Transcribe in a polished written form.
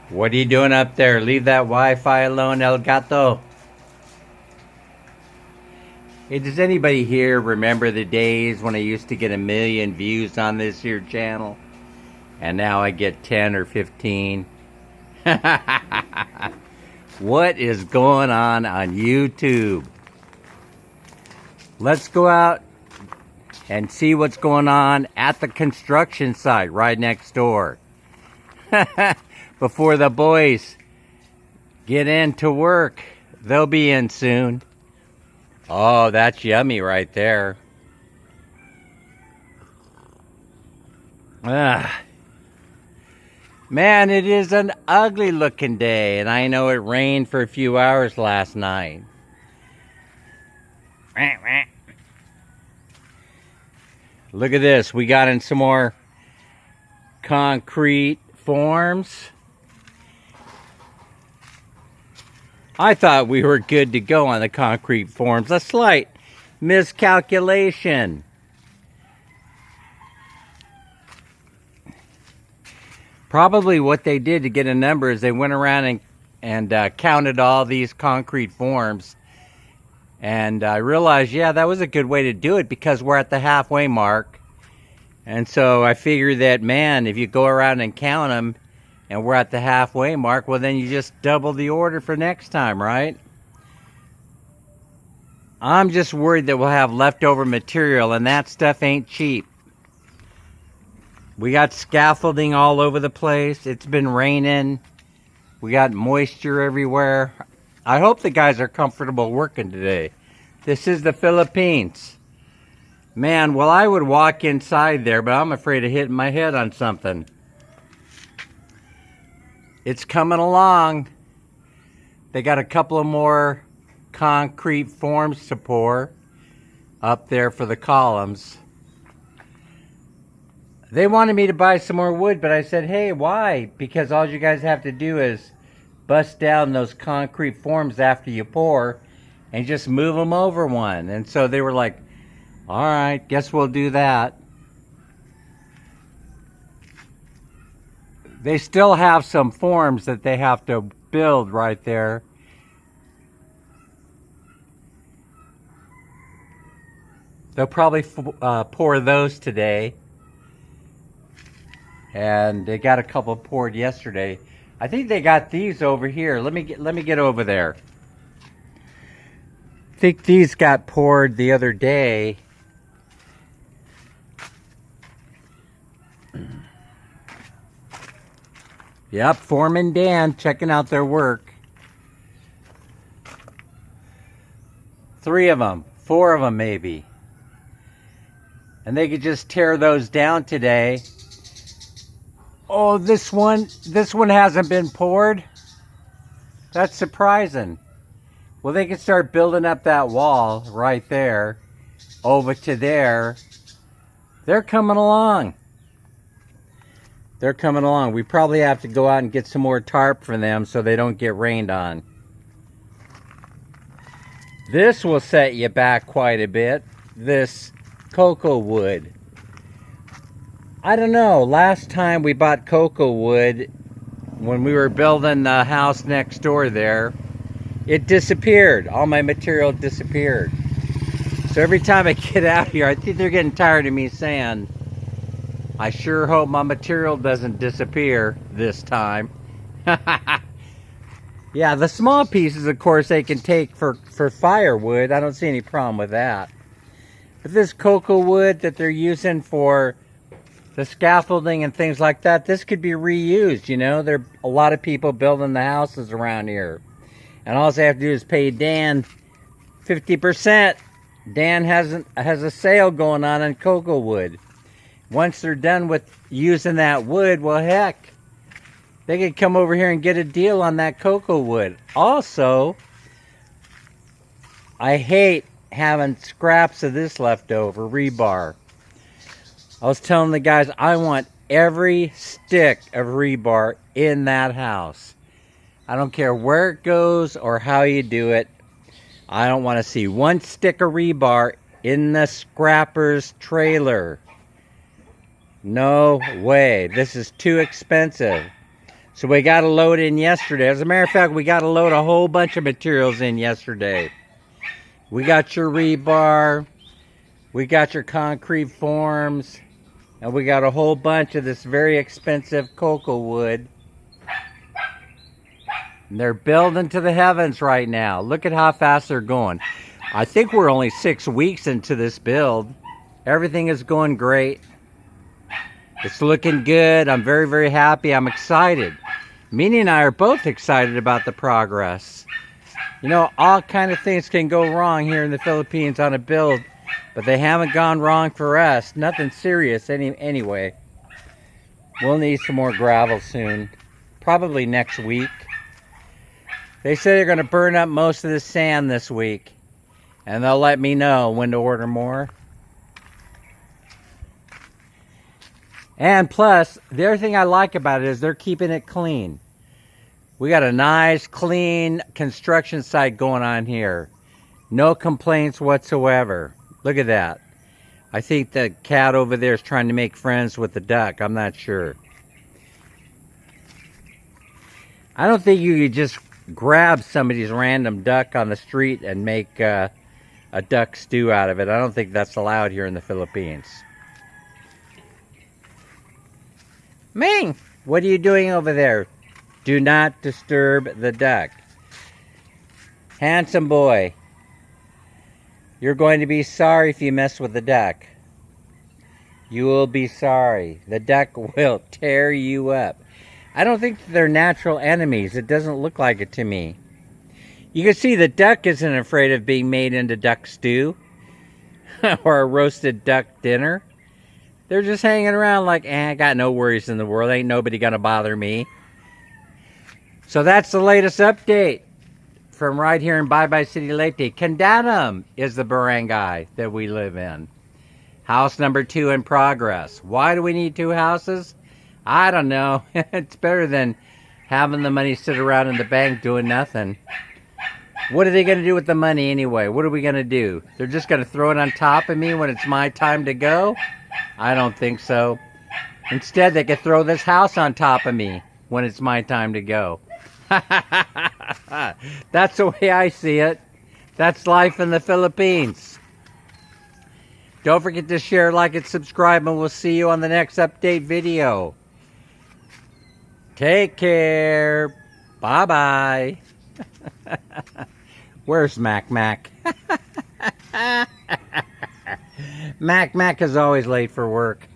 What are you doing up there? Leave that Wi-Fi alone, El Gato. Hey, does anybody here remember the days when I used to get 1,000,000 views on this here channel? And now I get 10 or 15. What is going on YouTube? Let's go out and see what's going on at the construction site right next door. Before the boys get into work. They'll be in soon. Oh, that's yummy right there. Man, it is an ugly looking day, and I know it rained for a few hours last night. Look at this. We got in some more concrete forms. I thought we were good to go on the concrete forms. A slight miscalculation. Probably what they did to get a number is they went around and counted all these concrete forms. And I realized, yeah, that was a good way to do it because we're at the halfway mark. And so I figured that, man, if you go around and count them, and we're at the halfway mark, well, then you just double the order for next time, right? I'm just worried that we'll have leftover material, and that stuff ain't cheap. We got scaffolding all over the place. It's been raining. We got moisture everywhere. I hope the guys are comfortable working today. This is the Philippines. Man, well, I would walk inside there, but I'm afraid of hitting my head on something. It's coming along. They got a couple of more concrete forms to pour up there for the columns. They wanted me to buy some more wood, but I said, hey, why? Because all you guys have to do is bust down those concrete forms after you pour and just move them over one. And so they were like, all right, guess we'll do that. They still have some forms that they have to build right there. They'll probably pour those today. And they got a couple poured yesterday. I think they got these over here. Let me get over there. I think these got poured the other day. Yep, Foreman Dan checking out their work. 3 of them, 4 of them maybe. And they could just tear those down today. Oh, this one hasn't been poured. That's surprising. Well, they can start building up that wall right there over to there. They're coming along. They're coming along. We probably have to go out and get some more tarp for them so they don't get rained on. This will set you back quite a bit. This cocoa wood. I don't know. Last time we bought cocoa wood, when we were building the house next door there, it disappeared. All my material disappeared. So every time I get out here, I think they're getting tired of me saying, I sure hope my material doesn't disappear this time. Yeah, the small pieces, of course, they can take for firewood. I don't see any problem with that. But this cocoa wood that they're using for the scaffolding and things like that, this could be reused, you know. There are a lot of people building the houses around here. And all they have to do is pay Dan 50%. Dan has a sale going on cocoa wood. Once they're done with using that wood, well, heck, they could come over here and get a deal on that cocoa wood. Also, I hate having scraps of this leftover rebar. I was telling the guys, I want every stick of rebar in that house. I don't care where it goes or how you do it. I don't want to see one stick of rebar in the scrapper's trailer. No way. This is too expensive. So we got a load in yesterday. As a matter of fact, we got to load a whole bunch of materials in yesterday. We got your rebar, we got your concrete forms, and we got a whole bunch of this very expensive cocoa wood. And they're building to the heavens right now. Look at how fast they're going. I think we're only 6 weeks into this build. Everything is going great. It's looking good. I'm very, very happy. I'm excited. Minnie and I are both excited about the progress. You know, all kind of things can go wrong here in the Philippines on a build, but they haven't gone wrong for us. Nothing serious anyway. We'll need some more gravel soon. Probably next week. They say they're going to burn up most of the sand this week. And they'll let me know when to order more. And plus, the other thing I like about it is they're keeping it clean. We got a nice, clean construction site going on here. No complaints whatsoever. Look at that. I think the cat over there is trying to make friends with the duck. I'm not sure. I don't think you could just grab somebody's random duck on the street and make a duck stew out of it. I don't think that's allowed here in the Philippines. Ming, what are you doing over there? Do not disturb the duck. Handsome boy, you're going to be sorry if you mess with the duck. You will be sorry. The duck will tear you up. I don't think they're natural enemies. It doesn't look like it to me. You can see the duck isn't afraid of being made into duck stew or a roasted duck dinner. They're just hanging around like, I got no worries in the world. Ain't nobody gonna bother me. So that's the latest update from right here in Baybay City, Leyte. Candanum is the barangay that we live in. House number 2 in progress. Why do we need 2 houses? I don't know. It's better than having the money sit around in the bank doing nothing. What are they going to do with the money anyway? What are we going to do? They're just going to throw it on top of me when it's my time to go? I don't think so. Instead, they could throw this house on top of me when it's my time to go. That's the way I see it. That's life in the Philippines. Don't forget to share, like, and subscribe, and we'll see you on the next update video. Take care. Bye-bye. Where's Mac? Mac is always late for work.